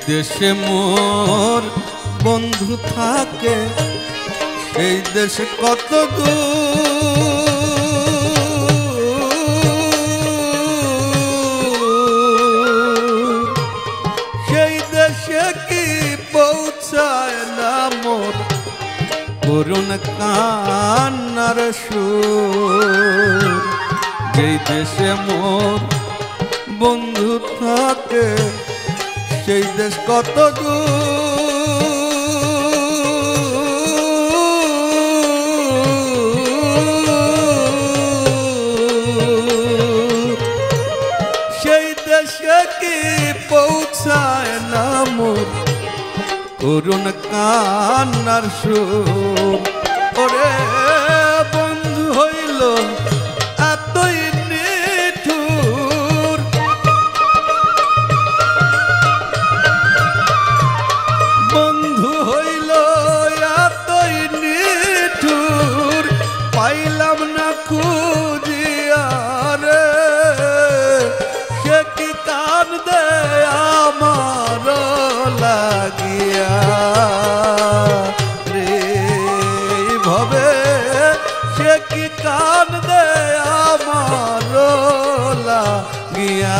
দেশে মোর বন্ধু থাকে সেই দেশে কত দূর, সেই দেশে কি পৌঁছায় না মোর করুণ কান্নার সুর। যেই দেশে মোর বন্ধু থাকে সেই দেশ কত দূর, সেই দেশে কি পৌঁছায় না মোর করুণ কান্নার সুর। ওরে বন্ধু হইল এতই নিঠুর, বন্ধু হইল এতই নিঠুর, পাইলাম না খুঁজিয়া রে, সে কি কান্দে আমার লাগিয়া রে ভবে, সে কি কান্দে আমার লাগিয়া।